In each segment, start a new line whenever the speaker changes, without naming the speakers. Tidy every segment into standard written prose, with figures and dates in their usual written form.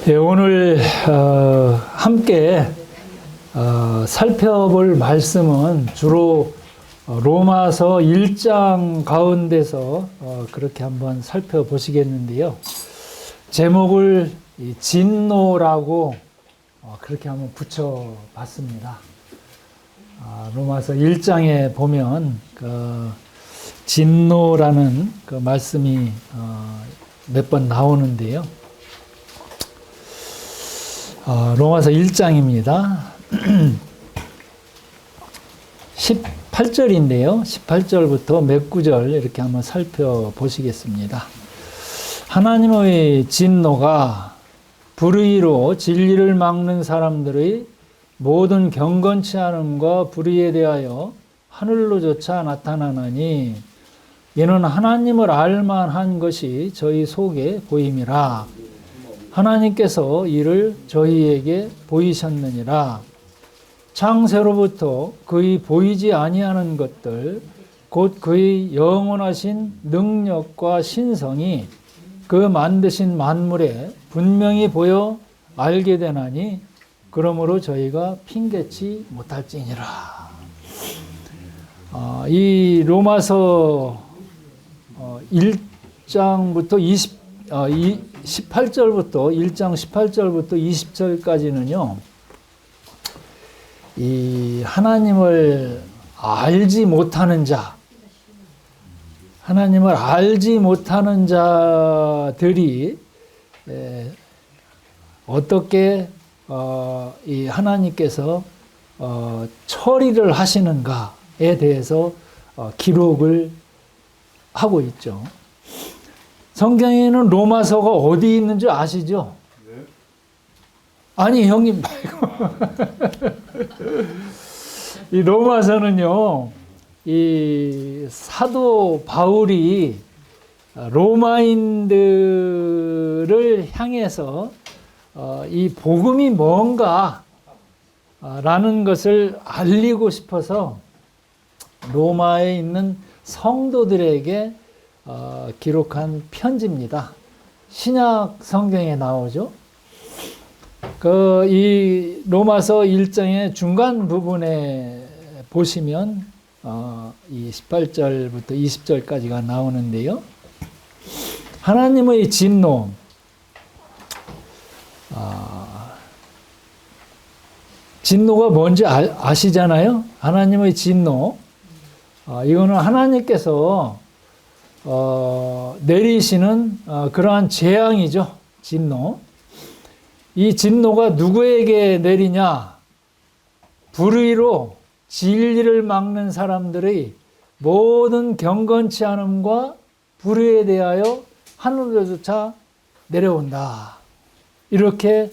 예, 오늘 함께 살펴볼 말씀은 주로 로마서 1장 가운데서 그렇게 한번 살펴보시겠는데요. 제목을 진노라고 그렇게 한번 붙여봤습니다. 로마서 1장에 보면 그 진노라는 그 말씀이 몇 번 나오는데요. 로마서 1장입니다. 18절인데요. 18절부터 몇 구절 이렇게 한번 살펴보시겠습니다. 하나님의 진노가 불의로 진리를 막는 사람들의 모든 경건치 않음과 불의에 대하여 하늘로조차 나타나나니 이는 하나님을 알만한 것이 저희 속에 보임이라. 하나님께서 이를 저희에게 보이셨느니라. 창세로부터 그의 보이지 아니하는 것들 곧 그의 영원하신 능력과 신성이 그 만드신 만물에 분명히 보여 알게 되나니 그러므로 저희가 핑계치 못할지니라. 이 로마서 1장부터 18절부터 1장 18절부터 20절까지는요. 이 하나님을 알지 못하는 자, 하나님을 알지 못하는 자들이 어떻게 이 하나님께서 처리를 하시는가에 대해서 기록을 하고 있죠. 성경에는 로마서가 어디 있는 줄 아시죠? 네. 아니 형님 말고 이 로마서는요, 이 사도 바울이 로마인들을 향해서 이 복음이 뭔가 라는 것을 알리고 싶어서 로마에 있는 성도들에게 기록한 편지입니다. 신약 성경에 나오죠. 이 로마서 1장의 중간 부분에 보시면 이 18절부터 20절까지가 나오는데요. 하나님의 진노, 진노가 뭔지 아시잖아요. 하나님의 진노, 이거는 하나님께서 내리시는 그러한 재앙이죠. 진노. 이 진노가 누구에게 내리냐? 불의로 진리를 막는 사람들의 모든 경건치 않음과 불의에 대하여 하늘로조차 내려온다. 이렇게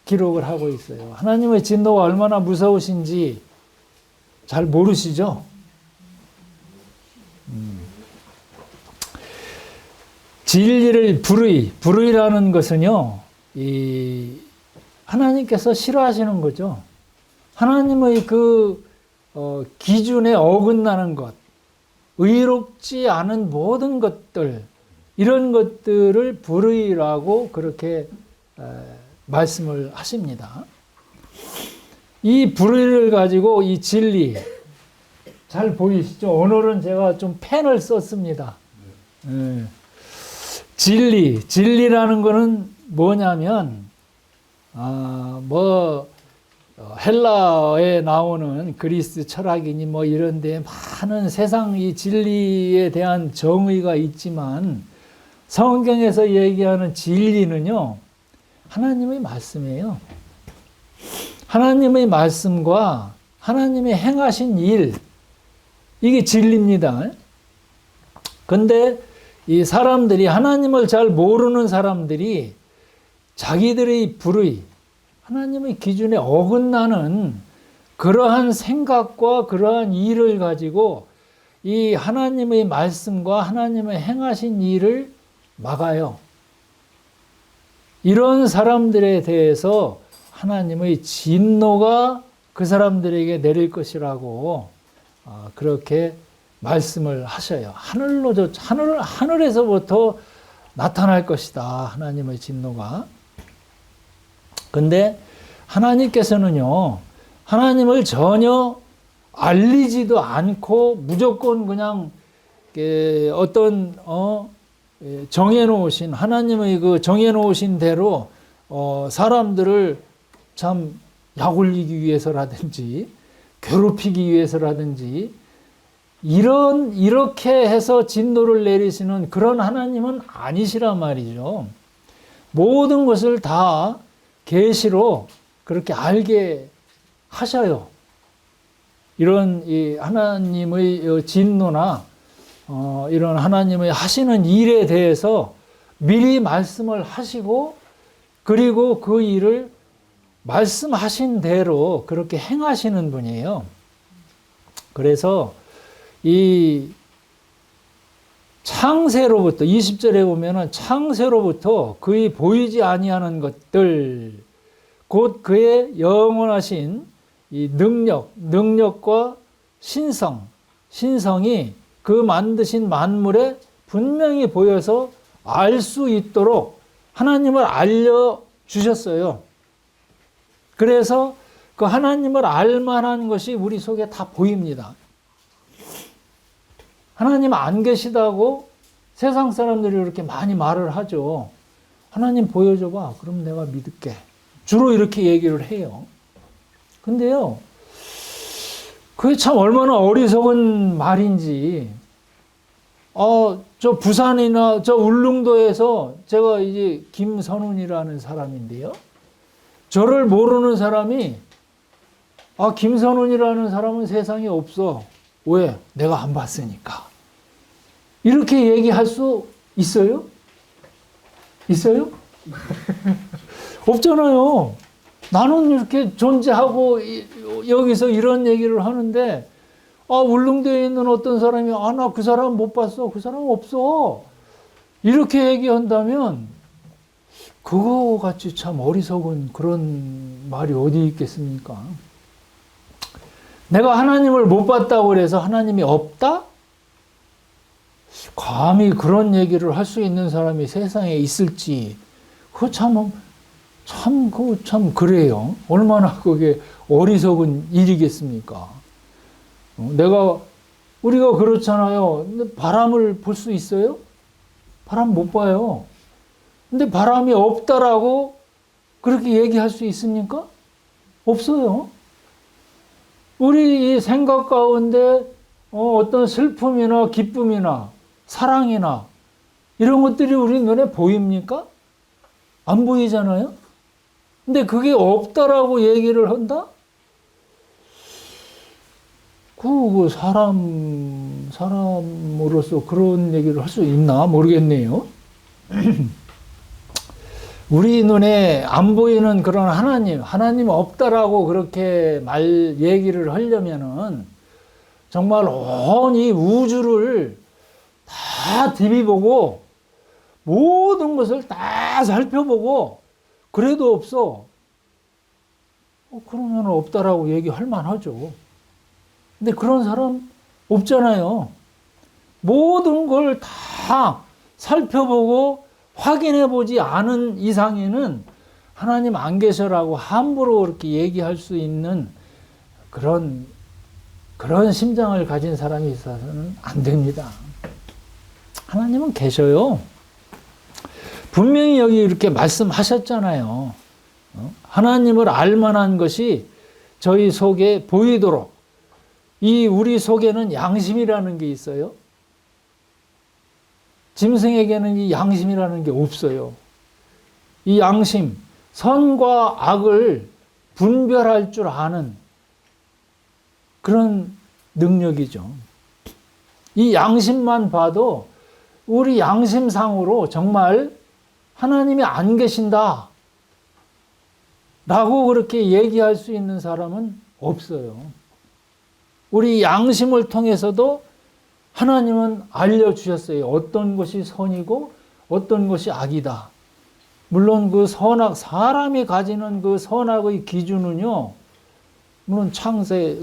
기록을 하고 있어요. 하나님의 진노가 얼마나 무서우신지 잘 모르시죠? 진리를 불의라는 것은요, 이 하나님께서 싫어하시는 거죠. 하나님의 그 기준에 어긋나는 것, 의롭지 않은 모든 것들, 이런 것들을 불의라고 그렇게 말씀을 하십니다. 이 불의를 가지고 이 진리, 잘 보이시죠? 오늘은 제가 좀 펜을 썼습니다. 진리라는 거는 뭐냐면, 헬라에 나오는 그리스 철학이니 이런데 많은 세상 이 진리에 대한 정의가 있지만, 성경에서 얘기하는 진리는요, 하나님의 말씀이에요. 하나님의 말씀과 하나님의 행하신 일, 이게 진리입니다. 근데 이 사람들이, 하나님을 잘 모르는 사람들이 자기들의 불의, 하나님의 기준에 어긋나는 그러한 생각과 그러한 일을 가지고 이 하나님의 말씀과 하나님의 행하신 일을 막아요. 이런 사람들에 대해서 하나님의 진노가 그 사람들에게 내릴 것이라고 그렇게 말씀을 하셔요. 하늘에서부터 나타날 것이다. 하나님의 진노가. 근데 하나님께서는요, 하나님을 전혀 알리지도 않고 무조건 그냥 어떤 정해놓으신, 하나님의 그 정해놓으신 대로 사람들을 참 약올리기 위해서라든지 괴롭히기 위해서라든지 이렇게 해서 진노를 내리시는 그런 하나님은 아니시란 말이죠. 모든 것을 다 계시로 그렇게 알게 하셔요. 이런 이 하나님의 진노나 이런 하나님의 하시는 일에 대해서 미리 말씀을 하시고, 그리고 그 일을 말씀하신 대로 그렇게 행하시는 분이에요. 그래서 이 창세로부터 20절에 보면은 창세로부터 그의 보이지 아니하는 것들, 곧 그의 영원하신 이 능력과 신성이 그 만드신 만물에 분명히 보여서 알 수 있도록 하나님을 알려주셨어요. 그래서 그 하나님을 알만한 것이 우리 속에 다 보입니다. 하나님 안 계시다고 세상 사람들이 이렇게 많이 말을 하죠. 하나님 보여줘봐. 그럼 내가 믿을게. 주로 이렇게 얘기를 해요. 근데요, 그게 참 얼마나 어리석은 말인지, 저 부산이나 저 울릉도에서 제가 이제 김선훈이라는 사람인데요. 저를 모르는 사람이, 김선훈이라는 사람은 세상에 없어. 왜? 내가 안 봤으니까. 이렇게 얘기할 수 있어요? 있어요? 없잖아요. 나는 이렇게 존재하고 여기서 이런 얘기를 하는데, 울릉도에 있는 어떤 사람이 나 그 사람 못 봤어. 그 사람 없어. 이렇게 얘기한다면 그거 같이 참 어리석은 그런 말이 어디 있겠습니까? 내가 하나님을 못 봤다고 그래서 하나님이 없다? 감히 그런 얘기를 할 수 있는 사람이 세상에 있을지, 그거 참 그래요. 얼마나 그게 어리석은 일이겠습니까? 우리가 그렇잖아요. 근데 바람을 볼 수 있어요? 바람 못 봐요. 근데 바람이 없다라고 그렇게 얘기할 수 있습니까? 없어요. 우리 이 생각 가운데 어떤 슬픔이나 기쁨이나 사랑이나 이런 것들이 우리 눈에 보입니까? 안 보이잖아요? 근데 그게 없다라고 얘기를 한다? 그 사람으로서 그런 얘기를 할 수 있나 모르겠네요. 우리 눈에 안 보이는 그런 하나님 없다라고 그렇게 얘기를 하려면은 정말 온 이 우주를 다 디비보고 모든 것을 다 살펴보고 그래도 없어. 그러면 없다라고 얘기할 만하죠. 근데 그런 사람 없잖아요. 모든 걸 다 살펴보고 확인해 보지 않은 이상에는 하나님 안 계셔라고 함부로 그렇게 얘기할 수 있는 그런 심장을 가진 사람이 있어서는 안 됩니다. 하나님은 계셔요. 분명히 여기 이렇게 말씀하셨잖아요. 하나님을 알만한 것이 저희 속에 보이도록, 이 우리 속에는 양심이라는 게 있어요. 짐승에게는 이 양심이라는 게 없어요. 이 양심, 선과 악을 분별할 줄 아는 그런 능력이죠. 이 양심만 봐도 우리 양심상으로 정말 하나님이 안 계신다 라고 그렇게 얘기할 수 있는 사람은 없어요. 우리 양심을 통해서도 하나님은 알려주셨어요. 어떤 것이 선이고 어떤 것이 악이다. 물론 그 사람이 가지는 그 선악의 기준은요, 물론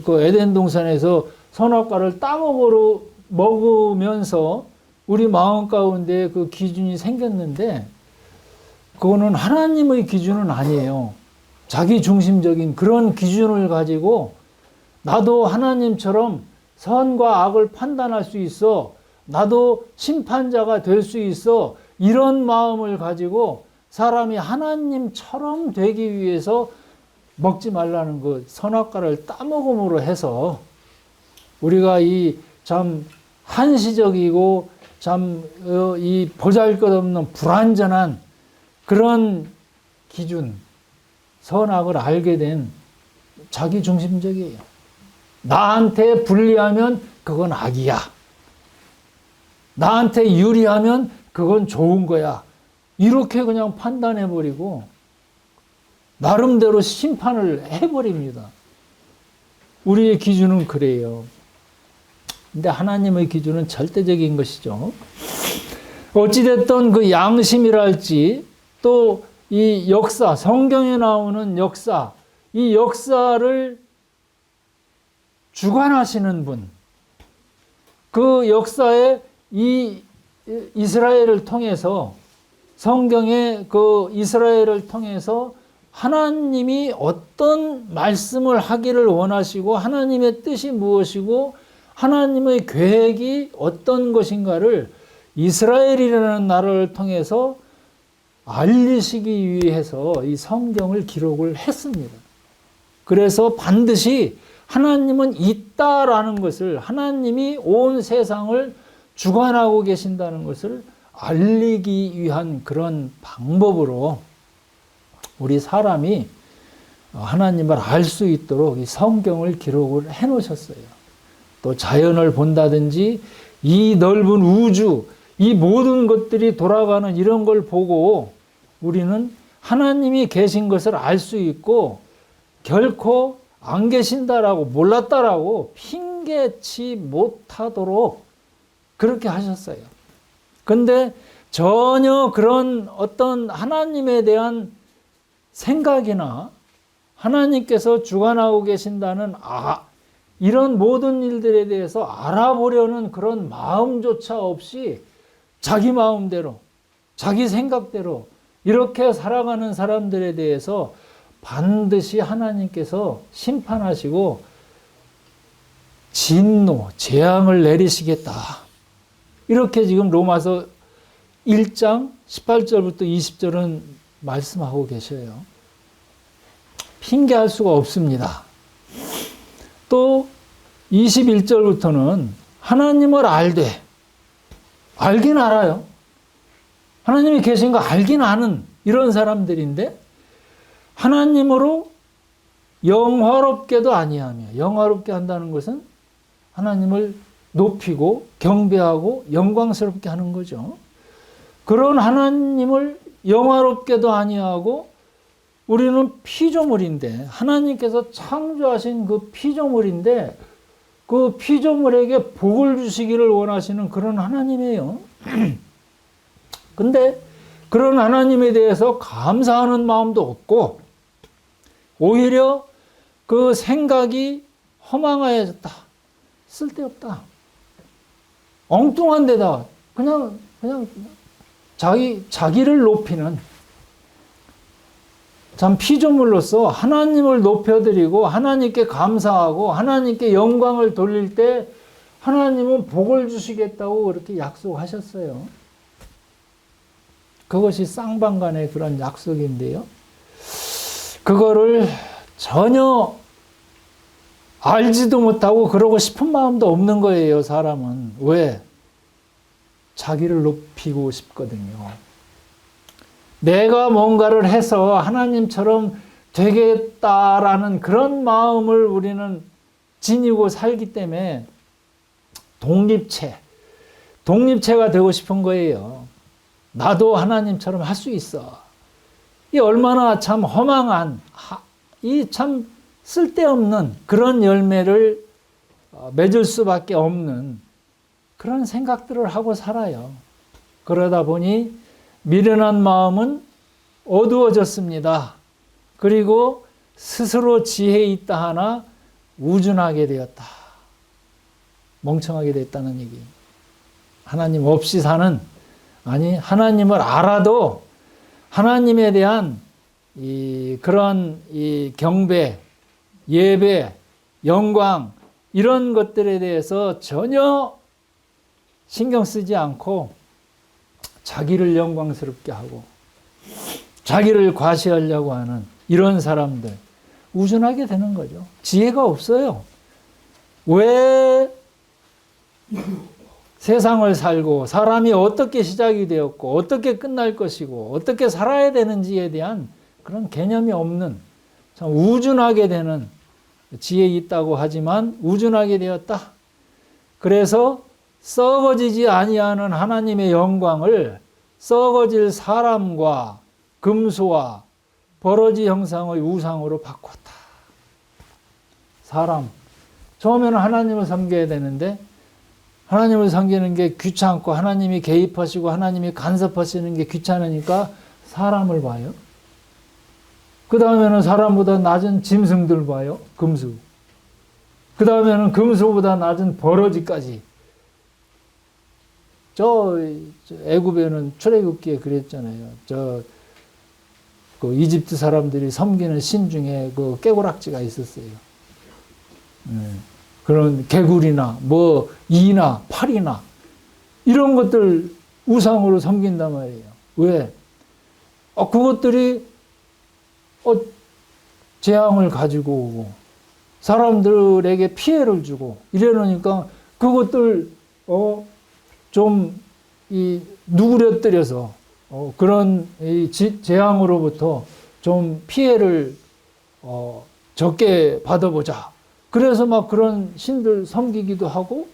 그 에덴 동산에서 선악과를 따먹으로 먹으면서 우리 마음 가운데 그 기준이 생겼는데, 그거는 하나님의 기준은 아니에요. 자기 중심적인 그런 기준을 가지고 나도 하나님처럼 선과 악을 판단할 수 있어. 나도 심판자가 될 수 있어. 이런 마음을 가지고 사람이 하나님처럼 되기 위해서 먹지 말라는 그 선악과를 따먹음으로 해서 우리가 이 참 한시적이고 참 이 보잘것없는 불완전한 그런 기준, 선악을 알게 된 자기 중심적이에요. 나한테 불리하면 그건 악이야. 나한테 유리하면 그건 좋은 거야. 이렇게 그냥 판단해버리고 나름대로 심판을 해버립니다. 우리의 기준은 그래요. 근데 하나님의 기준은 절대적인 것이죠. 어찌됐든 그 양심이랄지 또 이 역사, 성경에 나오는 역사, 이 역사를 주관하시는 분, 그 역사에 이 이스라엘을 통해서 성경의 그 이스라엘을 통해서 하나님이 어떤 말씀을 하기를 원하시고 하나님의 뜻이 무엇이고 하나님의 계획이 어떤 것인가를 이스라엘이라는 나라를 통해서 알리시기 위해서 이 성경을 기록을 했습니다. 그래서 반드시 하나님은 있다라는 것을, 하나님이 온 세상을 주관하고 계신다는 것을 알리기 위한 그런 방법으로 우리 사람이 하나님을 알 수 있도록 이 성경을 기록을 해 놓으셨어요. 또 자연을 본다든지 이 넓은 우주, 이 모든 것들이 돌아가는 이런 걸 보고 우리는 하나님이 계신 것을 알 수 있고 결코 안 계신다라고 몰랐다라고 핑계치 못하도록 그렇게 하셨어요. 근데 전혀 그런 어떤 하나님에 대한 생각이나 하나님께서 주관하고 계신다는 이런 모든 일들에 대해서 알아보려는 그런 마음조차 없이 자기 마음대로, 자기 생각대로 이렇게 살아가는 사람들에 대해서 반드시 하나님께서 심판하시고 진노, 재앙을 내리시겠다. 이렇게 지금 로마서 1장 18절부터 20절은 말씀하고 계셔요. 핑계할 수가 없습니다. 또 21절부터는 하나님을 알긴 알아요. 하나님이 계신 거 알긴 아는 이런 사람들인데 하나님으로 영화롭게도 아니하며, 영화롭게 한다는 것은 하나님을 높이고 경배하고 영광스럽게 하는 거죠. 그런 하나님을 영화롭게도 아니하고 우리는 피조물인데, 하나님께서 창조하신 그 피조물인데 그 피조물에게 복을 주시기를 원하시는 그런 하나님이에요. 근데 그런 하나님에 대해서 감사하는 마음도 없고 오히려 그 생각이 허망해졌다. 쓸데없다. 엉뚱한 데다 그냥 자기를 높이는, 참 피조물로서 하나님을 높여드리고 하나님께 감사하고 하나님께 영광을 돌릴 때 하나님은 복을 주시겠다고 그렇게 약속하셨어요. 그것이 쌍방간의 그런 약속인데요. 그거를 전혀 알지도 못하고 그러고 싶은 마음도 없는 거예요, 사람은. 왜? 자기를 높이고 싶거든요. 내가 뭔가를 해서 하나님처럼 되겠다라는 그런 마음을 우리는 지니고 살기 때문에 독립체가 되고 싶은 거예요. 나도 하나님처럼 할 수 있어. 이 얼마나 참 허망한, 이 참 쓸데없는 그런 열매를 맺을 수밖에 없는 그런 생각들을 하고 살아요. 그러다 보니 미련한 마음은 어두워졌습니다. 그리고 스스로 지혜 있다 하나 우준하게 되었다. 멍청하게 됐다는 얘기. 하나님 없이 사는, 아니 하나님을 알아도 하나님에 대한 그런 경배, 예배, 영광 이런 것들에 대해서 전혀 신경 쓰지 않고 자기를 영광스럽게 하고 자기를 과시하려고 하는 이런 사람들 우준하게 되는 거죠. 지혜가 없어요. 왜 세상을 살고 사람이 어떻게 시작이 되었고 어떻게 끝날 것이고 어떻게 살아야 되는지에 대한 그런 개념이 없는 참 우준하게 되는 지혜 있다고 하지만 우준하게 되었다. 그래서 썩어지지 아니하는 하나님의 영광을 썩어질 사람과 금수와 버러지 형상의 우상으로 바꿨다. 사람. 처음에는 하나님을 섬겨야 되는데 하나님을 섬기는 게 귀찮고 하나님이 개입하시고 하나님이 간섭하시는 게 귀찮으니까 사람을 봐요. 그 다음에는 사람보다 낮은 짐승들 봐요. 금수. 그 다음에는 금수보다 낮은 버러지까지. 저 애굽에는 출애굽기에 그랬잖아요. 그 이집트 사람들이 섬기는 신 중에 그 깨고락지가 있었어요. 그런 개구리나 뭐 이나 팔이나 이런 것들 우상으로 섬긴단 말이에요. 왜? 그것들이 재앙을 가지고 오고 사람들에게 피해를 주고 이러니까 그것들 좀 누그러뜨려서 그런 재앙으로부터 좀 피해를 적게 받아보자. 그래서 막 그런 신들 섬기기도 하고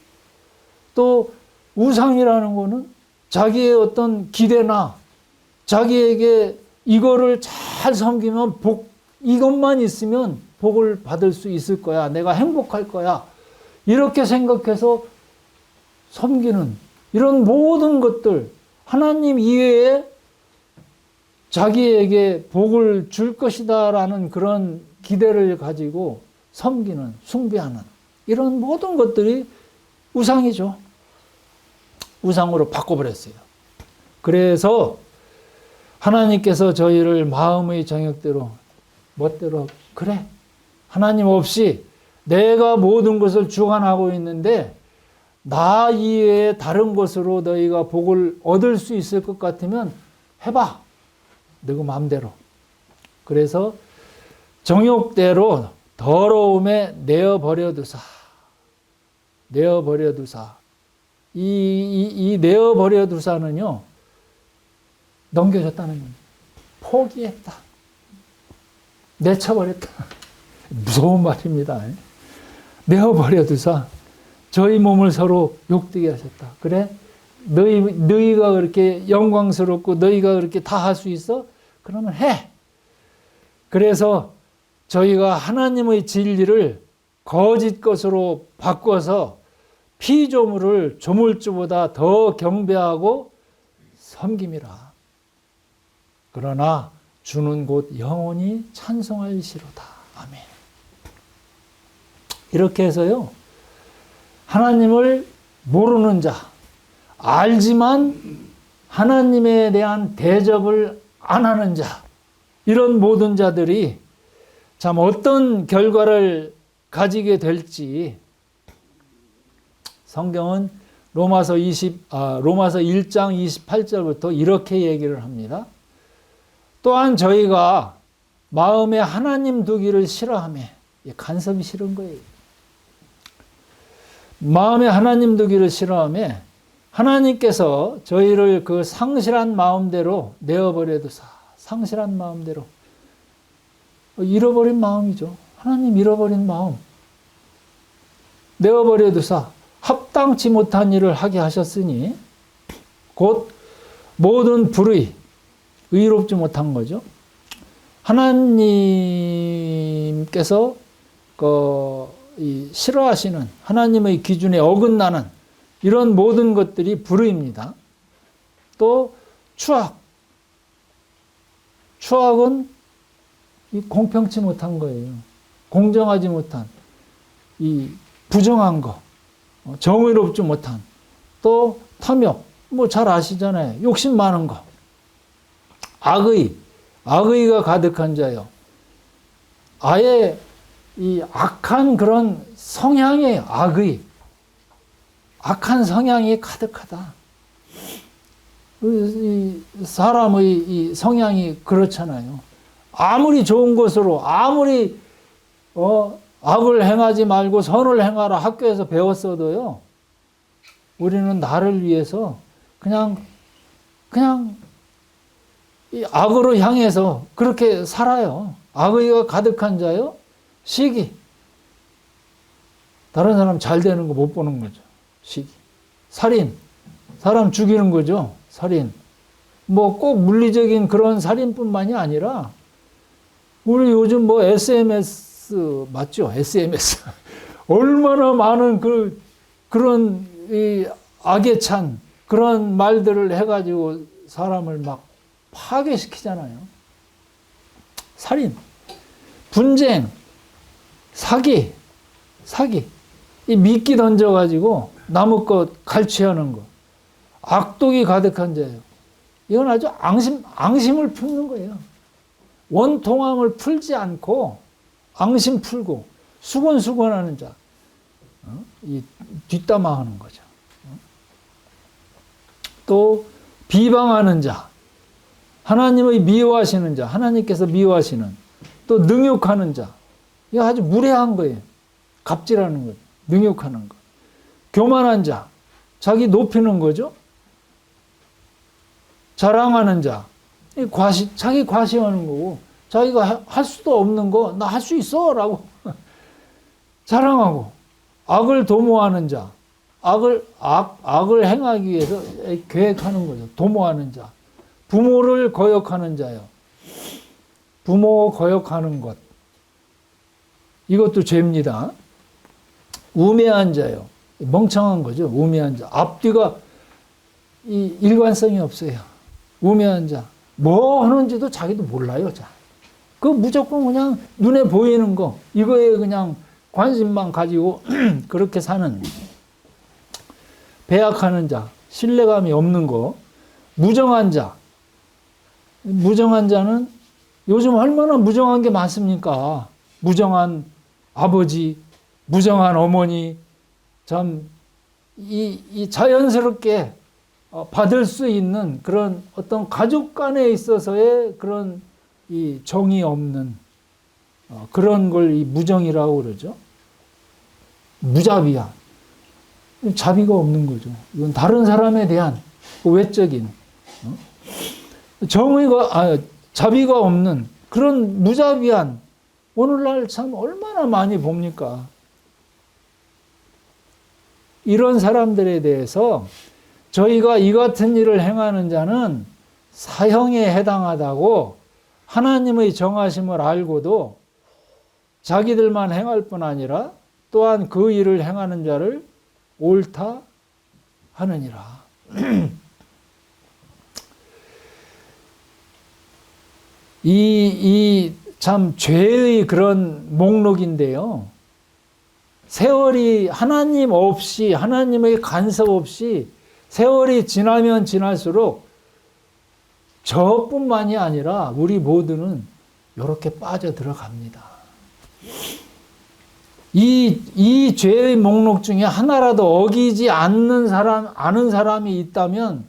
또 우상이라는 거는 자기의 어떤 기대나 자기에게 이거를 잘 섬기면 이것만 있으면 복을 받을 수 있을 거야. 내가 행복할 거야. 이렇게 생각해서 섬기는 이런 모든 것들 하나님 이외에 자기에게 복을 줄 것이다라는 그런 기대를 가지고 섬기는, 숭배하는 이런 모든 것들이 우상이죠. 우상으로 바꿔버렸어요. 그래서 하나님께서 저희를 마음의 정욕대로 멋대로 그래 하나님 없이 내가 모든 것을 주관하고 있는데 나 이외에 다른 것으로 너희가 복을 얻을 수 있을 것 같으면 해봐. 너희 마음대로. 그래서 정욕대로 더러움에 내어버려두사. 내어버려두사. 이 내어버려두사는요. 넘겨줬다는 겁니다. 포기했다. 내쳐버렸다. 무서운 말입니다. 내어버려두사. 저희 몸을 서로 욕되게 하셨다. 그래? 너희가 그렇게 영광스럽고 너희가 그렇게 다 할 수 있어? 그러면 해. 그래서 저희가 하나님의 진리를 거짓 것으로 바꿔서 피조물을 조물주보다 더 경배하고 섬김이라. 그러나 주는 곧 영원히 찬송할시로다. 아멘. 이렇게 해서요. 하나님을 모르는 자, 알지만 하나님에 대한 대접을 안 하는 자, 이런 모든 자들이 참 어떤 결과를 가지게 될지 성경은 로마서 1장 28절부터 이렇게 얘기를 합니다. 또한 저희가 마음에 하나님 두기를 싫어하며, 간섭이 싫은 거예요. 마음에 하나님 두기를 싫어하며 하나님께서 저희를 그 상실한 마음대로 내어버려 두사. 상실한 마음대로. 잃어버린 마음이죠. 하나님 잃어버린 마음. 내어버려 두사. 합당치 못한 일을 하게 하셨으니 곧 모든 불의, 의롭지 못한 거죠. 하나님께서 싫어하시는 하나님의 기준에 어긋나는 이런 모든 것들이 불의입니다. 또 추악. 추악은 공평치 못한 거예요. 공정하지 못한, 부정한 거, 정의롭지 못한, 또 탐욕, 잘 아시잖아요. 욕심 많은 거. 악의가 가득한 자요. 아예 이 악한 그런 성향의 악한 성향이 가득하다. 사람의 이 성향이 그렇잖아요. 아무리 좋은 것으로, 아무리 악을 행하지 말고 선을 행하라 학교에서 배웠어도요, 우리는 나를 위해서 그냥 이 악으로 향해서 그렇게 살아요. 악의가 가득한 자요, 시기. 다른 사람 잘 되는 거 못 보는 거죠. 시기. 살인. 사람 죽이는 거죠. 살인. 뭐 꼭 물리적인 그런 살인뿐만이 아니라, 우리 요즘 뭐 SMS 맞죠? SMS. 얼마나 많은 그런 이 악에 찬 그런 말들을 해가지고 사람을 막 파괴시키잖아요. 살인, 분쟁, 사기. 이 미끼 던져가지고 나무 것 갈취하는 거. 악독이 가득한 자예요. 이건 아주 앙심을 품는 거예요. 원통함을 풀지 않고 앙심 풀고 수건수건하는 자. 이 뒷담화하는 거죠. 또 비방하는 자. 하나님의 미워하시는 자. 하나님께서 미워하시는. 또 능욕하는 자. 이거 아주 무례한 거예요. 갑질하는 거예요. 능욕하는 거. 교만한 자. 자기 높이는 거죠. 자랑하는 자. 자기 과시하는 거고, 자기가 할 수도 없는 거, 나 할 수 있어! 라고 자랑하고, 악을 도모하는 자. 악을 행하기 위해서 계획하는 거죠. 도모하는 자. 부모를 거역하는 자요. 부모 거역하는 것. 이것도 죄입니다. 우매한 자요. 멍청한 거죠. 우매한 자. 앞뒤가 일관성이 없어요. 우매한 자. 뭐 하는지도 자기도 몰라요. 자. 그 무조건 그냥 눈에 보이는 거, 이거에 그냥 관심만 가지고 그렇게 사는. 배약하는 자. 신뢰감이 없는 거. 무정한 자. 무정한 자는 요즘 얼마나 무정한 게 많습니까? 무정한 아버지, 무정한 어머니, 참, 이 자연스럽게 받을 수 있는 그런 어떤 가족 간에 있어서의 그런 이 정이 없는 그런 걸 이 무정이라고 그러죠. 무자비한. 자비가 없는 거죠. 이건 다른 사람에 대한 외적인 자비가 없는 그런 무자비한, 오늘날 참 얼마나 많이 봅니까? 이런 사람들에 대해서 저희가 이 같은 일을 행하는 자는 사형에 해당하다고 하나님의 정하심을 알고도 자기들만 행할 뿐 아니라 또한 그 일을 행하는 자를 옳다 하느니라. 이 참 죄의 그런 목록인데요. 세월이 하나님 없이, 하나님의 간섭 없이 세월이 지나면 지날수록 저뿐만이 아니라 우리 모두는 이렇게 빠져 들어갑니다. 이 죄의 목록 중에 하나라도 어기지 않는 사람, 아는 사람이 있다면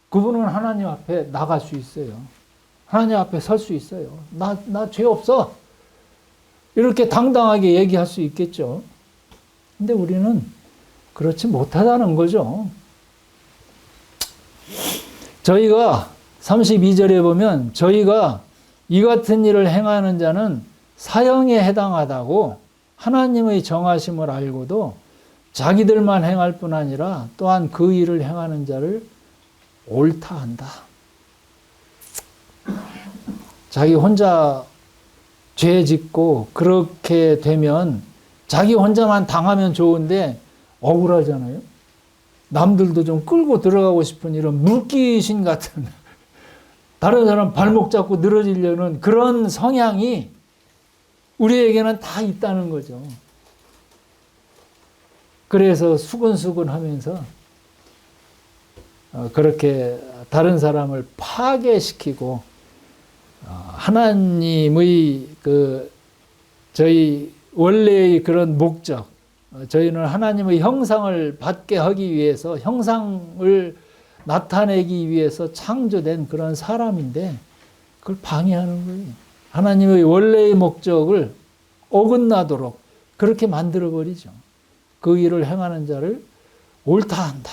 그분은 하나님 앞에 나갈 수 있어요. 하나님 앞에 설 수 있어요. 나 죄 없어. 이렇게 당당하게 얘기할 수 있겠죠. 근데 우리는 그렇지 못하다는 거죠. 저희가 32절에 보면 저희가 이 같은 일을 행하는 자는 사형에 해당하다고 하나님의 정하심을 알고도 자기들만 행할 뿐 아니라 또한 그 일을 행하는 자를 옳다 한다. 자기 혼자 죄 짓고 그렇게 되면 자기 혼자만 당하면 좋은데 억울하잖아요. 남들도 좀 끌고 들어가고 싶은 이런 물귀신 같은 다른 사람 발목 잡고 늘어지려는 그런 성향이 우리에게는 다 있다는 거죠. 그래서 수근수근 하면서 그렇게 다른 사람을 파괴시키고 하나님의 저희 원래의 그런 목적, 저희는 하나님의 형상을 받게 하기 위해서, 형상을 나타내기 위해서 창조된 그런 사람인데 그걸 방해하는 거예요. 하나님의 원래의 목적을 어긋나도록 그렇게 만들어버리죠. 그 일을 행하는 자를 옳다 한다.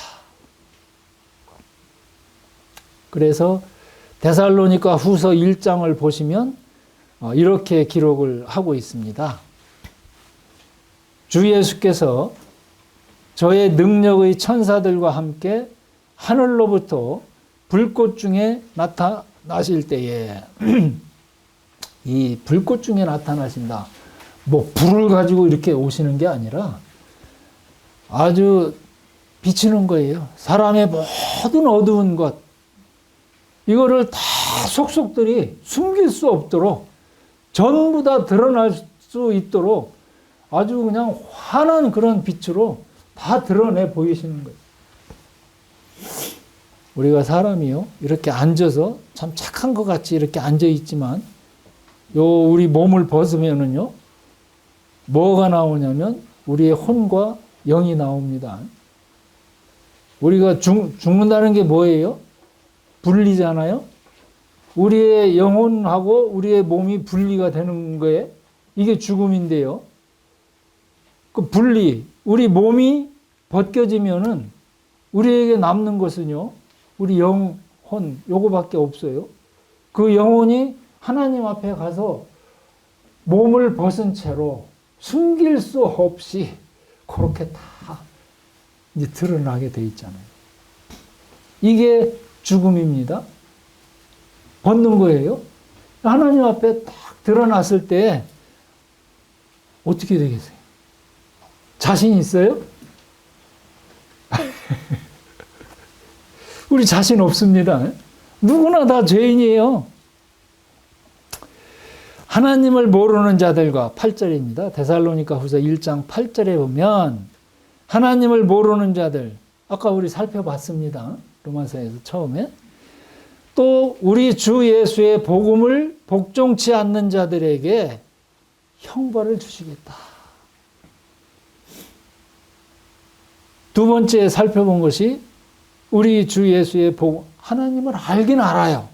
그래서 데살로니가 후서 1장을 보시면 이렇게 기록을 하고 있습니다. 주 예수께서 저의 능력의 천사들과 함께 하늘로부터 불꽃 중에 나타나실 때에 이 불꽃 중에 나타나신다. 뭐 불을 가지고 이렇게 오시는 게 아니라 아주 비치는 거예요. 사람의 모든 어두운 것, 이거를 다 속속들이 숨길 수 없도록 전부 다 드러날 수 있도록 아주 그냥 환한 그런 빛으로 다 드러내 보이시는 거예요. 우리가 사람이요, 이렇게 앉아서 참 착한 것 같이 이렇게 앉아 있지만 우리 몸을 벗으면은요, 뭐가 나오냐면 우리의 혼과 영이 나옵니다. 우리가 죽는다는 게 뭐예요? 분리잖아요. 우리의 영혼하고 우리의 몸이 분리가 되는 거예요. 이게 죽음인데요. 그 분리, 우리 몸이 벗겨지면은 우리에게 남는 것은요, 우리 영혼, 요거밖에 없어요. 그 영혼이 하나님 앞에 가서 몸을 벗은 채로 숨길 수 없이 그렇게 다 이제 드러나게 돼 있잖아요. 이게 죽음입니다. 벗는 거예요. 하나님 앞에 딱 드러났을 때 어떻게 되겠어요? 자신 있어요? 우리 자신 없습니다. 누구나 다 죄인이에요. 하나님을 모르는 자들과 8절입니다. 데살로니가 후서 1장 8절에 보면 하나님을 모르는 자들, 아까 우리 살펴봤습니다. 로마서에서 처음에. 또 우리 주 예수의 복음을 복종치 않는 자들에게 형벌을 주시겠다. 두 번째 살펴본 것이 우리 주 예수의 복음, 하나님을 알긴 알아요.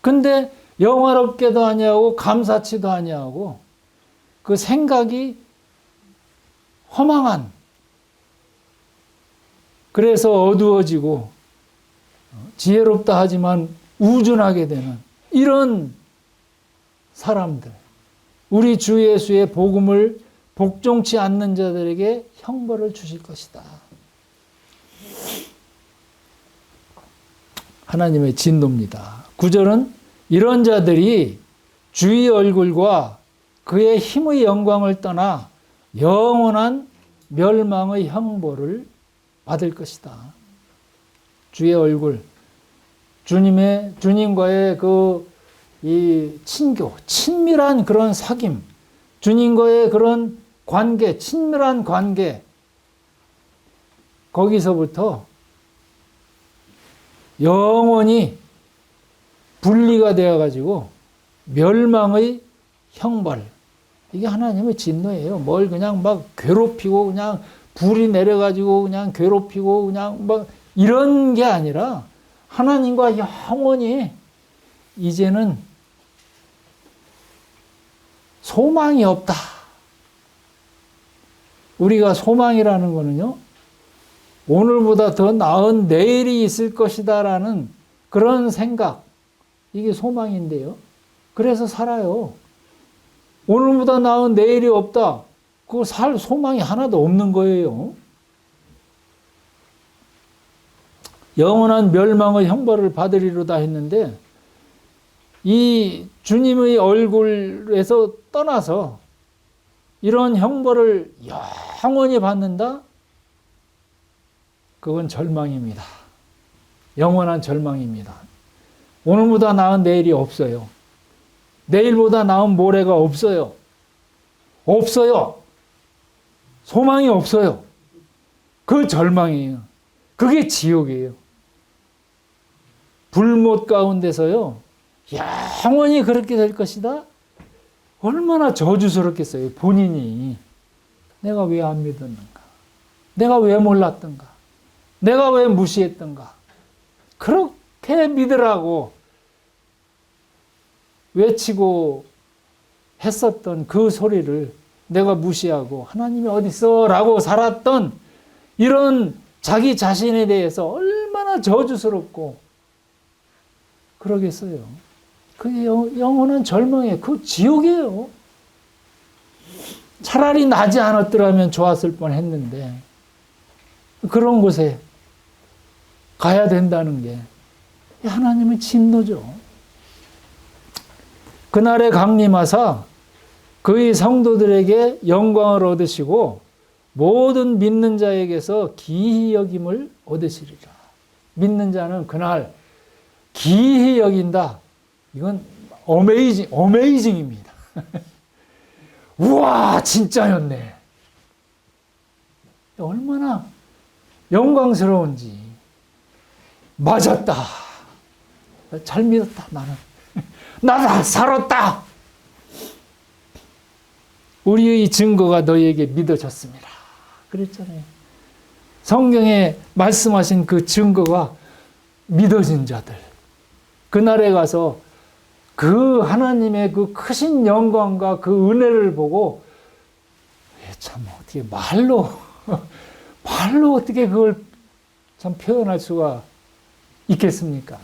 근데 영화롭게도 아니하고 감사치도 아니하고 그 생각이 허망한, 그래서 어두워지고 지혜롭다 하지만 우준하게 되는 이런 사람들, 우리 주 예수의 복음을 복종치 않는 자들에게 형벌을 주실 것이다. 하나님의 진노입니다. 9절은 이런 자들이 주의 얼굴과 그의 힘의 영광을 떠나 영원한 멸망의 형벌을 받을 것이다. 주의 얼굴, 주님과의 이 친교, 친밀한 그런 사귐, 주님과의 그런 관계, 친밀한 관계, 거기서부터 영원히 분리가 되어가지고 멸망의 형벌, 이게 하나님의 진노예요. 뭘 그냥 막 괴롭히고 그냥 불이 내려가지고 그냥 괴롭히고 그냥 막 이런 게 아니라 하나님과 영원히 이제는 소망이 없다. 우리가 소망이라는 거는요, 오늘보다 더 나은 내일이 있을 것이다 라는 그런 생각, 이게 소망인데요. 그래서 살아요. 오늘보다 나은 내일이 없다. 그거 살 소망이 하나도 없는 거예요. 영원한 멸망의 형벌을 받으리로다 했는데 이 주님의 얼굴에서 떠나서 이런 형벌을 영원히 받는다? 그건 절망입니다. 영원한 절망입니다. 오늘보다 나은 내일이 없어요. 내일보다 나은 모레가 없어요. 없어요. 소망이 없어요. 그 절망이에요. 그게 지옥이에요. 불못 가운데서요, 영원히 그렇게 될 것이다. 얼마나 저주스럽겠어요. 본인이 내가 왜 안 믿었는가? 내가 왜 몰랐던가? 내가 왜 무시했던가? 그렇게 믿으라고 외치고 했었던 그 소리를 내가 무시하고 하나님이 어디 있어? 라고 살았던 이런 자기 자신에 대해서 얼마나 저주스럽고 그러겠어요. 그게 영원한 절망이에요. 그 지옥이에요. 차라리 나지 않았더라면 좋았을 뻔했는데 그런 곳에 가야 된다는 게 하나님의 진노죠. 그날에 강림하사 그의 성도들에게 영광을 얻으시고 모든 믿는 자에게서 기히 여김을 얻으시리라. 믿는 자는 그날 기히 여긴다. 이건 어메이징입니다. 우와, 진짜였네. 얼마나 영광스러운지. 맞았다. 잘 믿었다, 나는. 나다, 살았다. 우리의 증거가 너희에게 믿어졌습니다. 그랬잖아요. 성경에 말씀하신 그 증거가 믿어진 자들. 그날에 가서 그 하나님의 그 크신 영광과 그 은혜를 보고 참 어떻게 말로 어떻게 그걸 참 표현할 수가 있겠습니까?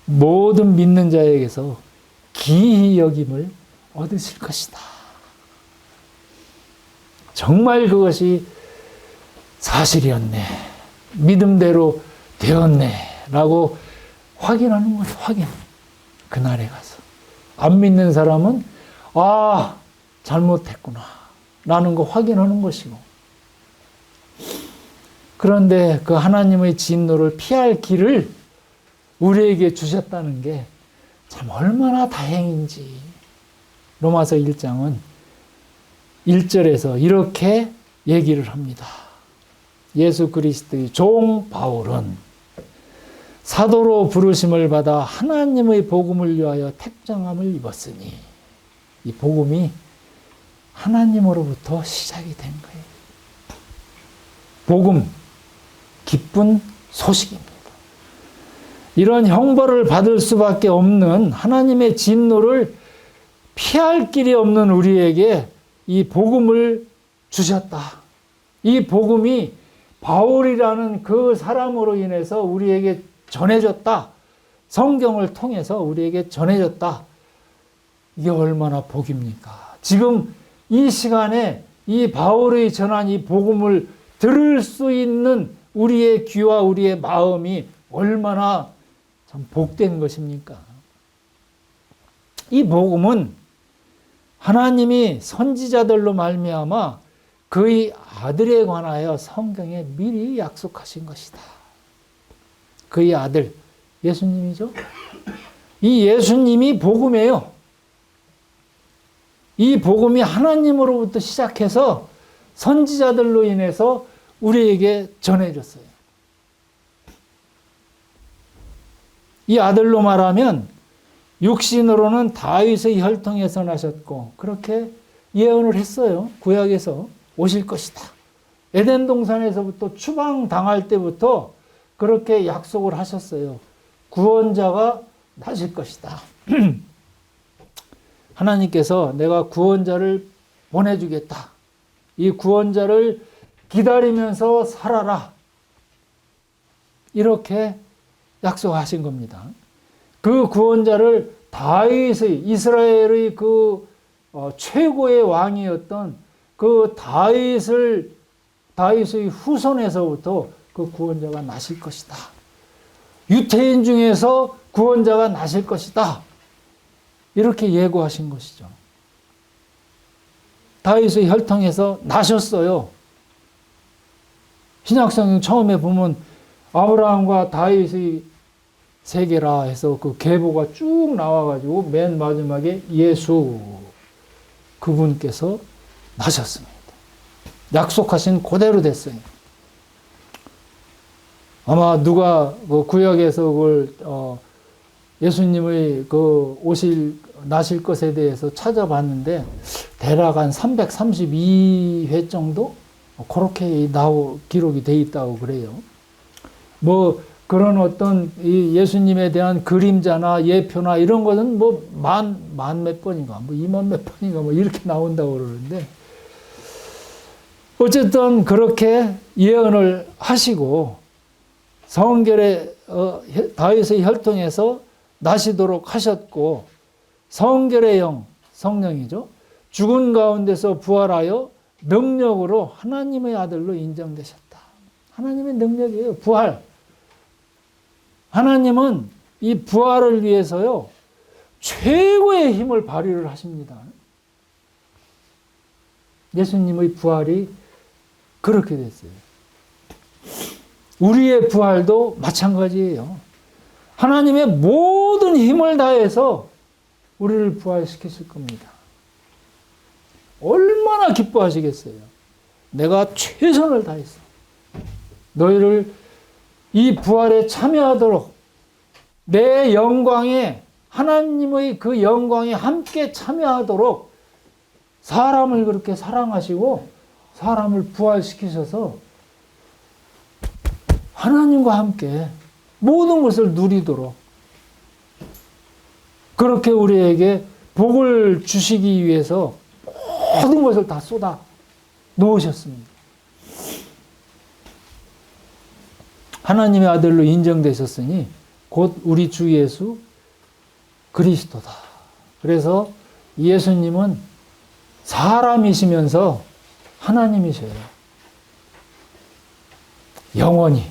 모든 믿는 자에게서 기히 여김을 얻으실 것이다. 정말 그것이 사실이었네. 믿음대로 되었네. 라고 확인하는 거예요. 확인. 그날에 가서. 안 믿는 사람은 아, 잘못했구나. 라는 거 확인하는 것이고. 그런데 그 하나님의 진노를 피할 길을 우리에게 주셨다는 게 참 얼마나 다행인지. 로마서 1장은 1절에서 이렇게 얘기를 합니다. 예수 그리스도의 종 바울은 사도로 부르심을 받아 하나님의 복음을 위하여 택정함을 입었으니 이 복음이 하나님으로부터 시작이 된 거예요. 복음, 기쁜 소식입니다. 이런 형벌을 받을 수밖에 없는 하나님의 진노를 피할 길이 없는 우리에게 이 복음을 주셨다. 이 복음이 바울이라는 그 사람으로 인해서 우리에게 전해졌다. 성경을 통해서 우리에게 전해졌다. 이게 얼마나 복입니까? 지금 이 시간에 이 바울이 전한 이 복음을 들을 수 있는 우리의 귀와 우리의 마음이 얼마나 참 복된 것입니까? 이 복음은 하나님이 선지자들로 말미암아 그의 아들에 관하여 성경에 미리 약속하신 것이다. 그의 아들, 예수님이죠. 이 예수님이 복음이에요. 이 복음이 하나님으로부터 시작해서 선지자들로 인해서 우리에게 전해졌어요. 이 아들로 말하면 육신으로는 다윗의 혈통에서 나셨고 그렇게 예언을 했어요. 구약에서 오실 것이다. 에덴 동산에서부터 추방당할 때부터 그렇게 약속을 하셨어요. 구원자가 나실 것이다. 하나님께서 내가 구원자를 보내주겠다. 이 구원자를 기다리면서 살아라. 이렇게 약속하신 겁니다. 그 구원자를 다윗의 이스라엘의 그 최고의 왕이었던 그 다윗의 후손에서부터 그 구원자가 나실 것이다. 유태인 중에서 구원자가 나실 것이다. 이렇게 예고하신 것이죠. 다윗의 혈통에서 나셨어요. 신약성경 처음에 보면 아브라함과 다윗의 세계라 해서 그 계보가 쭉 나와가지고 맨 마지막에 예수 그분께서 나셨습니다. 약속하신 그대로 됐어요. 아마 누가 그 구약에서 그걸 예수님의 그 나실 것에 대해서 찾아봤는데 대략 한 332회 정도 그렇게 기록이 돼 있다고 그래요. 뭐 그런 어떤 이 예수님에 대한 그림자나 예표나 이런 것은 뭐 만 몇 번인가, 뭐 2만 몇 번인가 뭐 이렇게 나온다고 그러는데 어쨌든 그렇게 예언을 하시고 성결의 다윗의 혈통에서 나시도록 하셨고 성결의 영, 성령이죠. 죽은 가운데서 부활하여 능력으로 하나님의 아들로 인정되셨다. 하나님의 능력이에요. 부활. 하나님은 이 부활을 위해서요, 최고의 힘을 발휘를 하십니다. 예수님의 부활이 그렇게 됐어요. 우리의 부활도 마찬가지예요. 하나님의 모든 힘을 다해서 우리를 부활시키실 겁니다. 얼마나 기뻐하시겠어요. 내가 최선을 다했어. 너희를 이 부활에 참여하도록 내 영광에, 하나님의 그 영광에 함께 참여하도록 사람을 그렇게 사랑하시고 사람을 부활시키셔서 하나님과 함께 모든 것을 누리도록 그렇게 우리에게 복을 주시기 위해서 모든 것을 다 쏟아 놓으셨습니다. 하나님의 아들로 인정되셨으니 곧 우리 주 예수 그리스도다. 그래서 예수님은 사람이시면서 하나님이셔요. 영원히.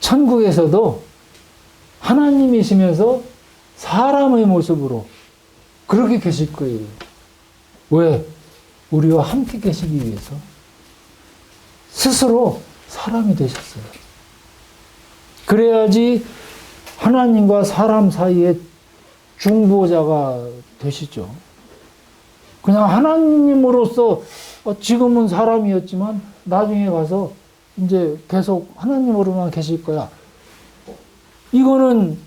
천국에서도 하나님이시면서 사람의 모습으로 그렇게 계실 거예요. 왜? 우리와 함께 계시기 위해서. 스스로 사람이 되셨어요. 그래야지 하나님과 사람 사이에 중보자가 되시죠. 그냥 하나님으로서 지금은 사람이었지만 나중에 가서 이제 계속 하나님으로만 계실 거야. 이거는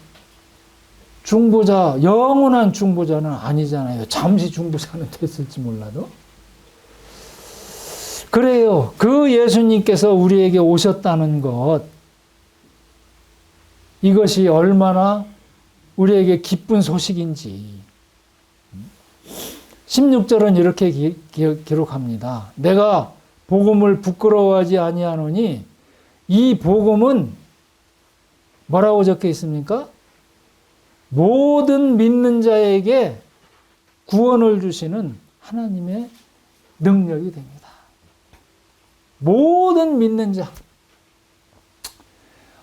중보자, 영원한 중보자는 아니잖아요. 잠시 중보자는 됐을지 몰라도. 그래요. 그 예수님께서 우리에게 오셨다는 것, 이것이 얼마나 우리에게 기쁜 소식인지. 16절은 이렇게 기록합니다. 내가 복음을 부끄러워하지 아니하노니 이 복음은 뭐라고 적혀 있습니까? 모든 믿는 자에게 구원을 주시는 하나님의 능력이 됩니다. 모든 믿는 자.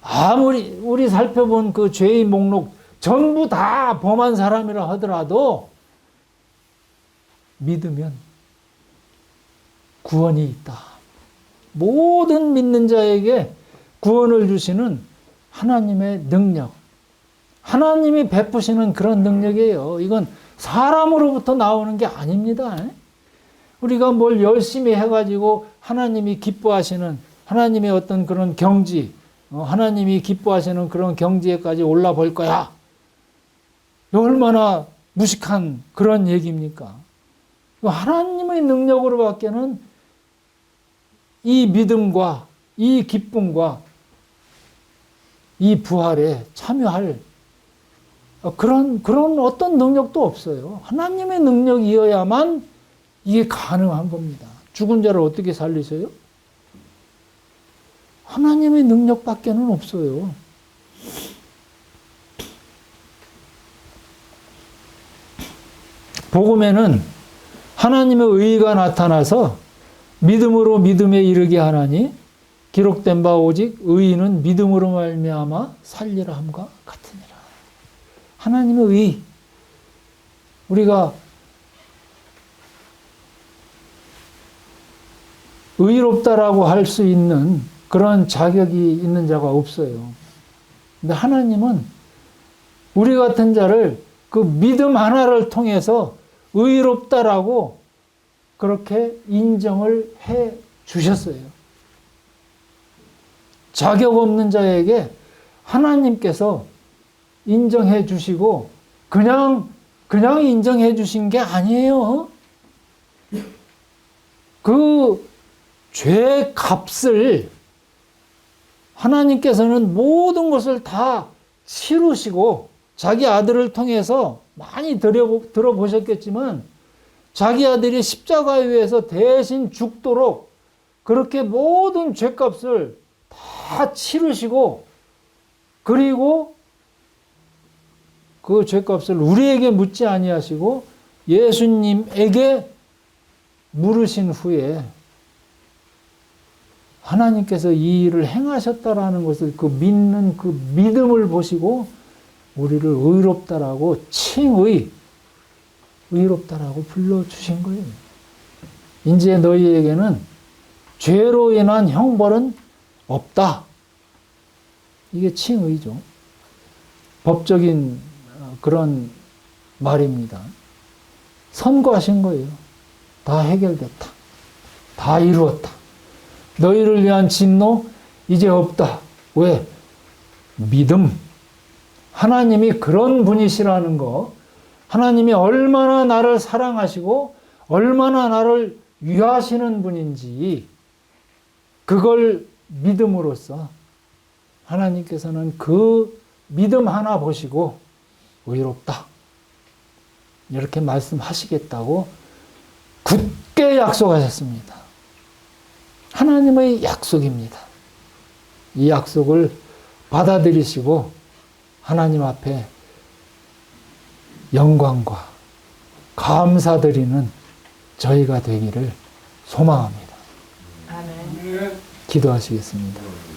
아무리 우리 살펴본 그 죄의 목록 전부 다 범한 사람이라 하더라도 믿으면 구원이 있다. 모든 믿는 자에게 구원을 주시는 하나님의 능력. 하나님이 베푸시는 그런 능력이에요. 이건 사람으로부터 나오는 게 아닙니다. 우리가 뭘 열심히 해가지고 하나님이 기뻐하시는 하나님의 어떤 그런 경지, 하나님이 기뻐하시는 그런 경지에까지 올라볼 거야. 얼마나 무식한 그런 얘기입니까? 하나님의 능력으로 밖에는 이 믿음과 이 기쁨과 이 부활에 참여할 그런 어떤 능력도 없어요. 하나님의 능력이어야만 이게 가능한 겁니다. 죽은 자를 어떻게 살리세요? 하나님의 능력밖에는 없어요. 복음에는 하나님의 의가 나타나서 믿음으로 믿음에 이르게 하나니 기록된 바 오직 의인은 믿음으로 말미암아 살리라 함과 같으니라. 하나님의 의. 우리가 의롭다라고 할 수 있는 그런 자격이 있는 자가 없어요. 근데 하나님은 우리 같은 자를 그 믿음 하나를 통해서 의롭다라고 그렇게 인정을 해 주셨어요. 자격 없는 자에게 하나님께서 인정해 주시고 그냥 인정해 주신 게 아니에요. 그 죄 값을 하나님께서는 모든 것을 다 치르시고 자기 아들을 통해서 많이 들어보셨겠지만 자기 아들이 십자가에 의해서 대신 죽도록 그렇게 모든 죄값을 다 치르시고 그리고 그 죄값을 우리에게 묻지 아니하시고 예수님에게 물으신 후에 하나님께서 이 일을 행하셨다라는 것을 그 믿는 그 믿음을 보시고 우리를 의롭다라고 의롭다라고 불러주신 거예요. 이제 너희에게는 죄로 인한 형벌은 없다. 이게 칭의죠. 법적인 그런 말입니다. 선고하신 거예요. 다 해결됐다. 다 이루었다. 너희를 위한 진노 이제 없다. 왜? 믿음. 하나님이 그런 분이시라는 거, 하나님이 얼마나 나를 사랑하시고 얼마나 나를 위하시는 분인지 그걸 믿음으로써 하나님께서는 그 믿음 하나 보시고 의롭다. 이렇게 말씀하시겠다고 굳게 약속하셨습니다. 하나님의 약속입니다. 이 약속을 받아들이시고 하나님 앞에 영광과 감사드리는 저희가 되기를 소망합니다.
아멘.
기도하시겠습니다.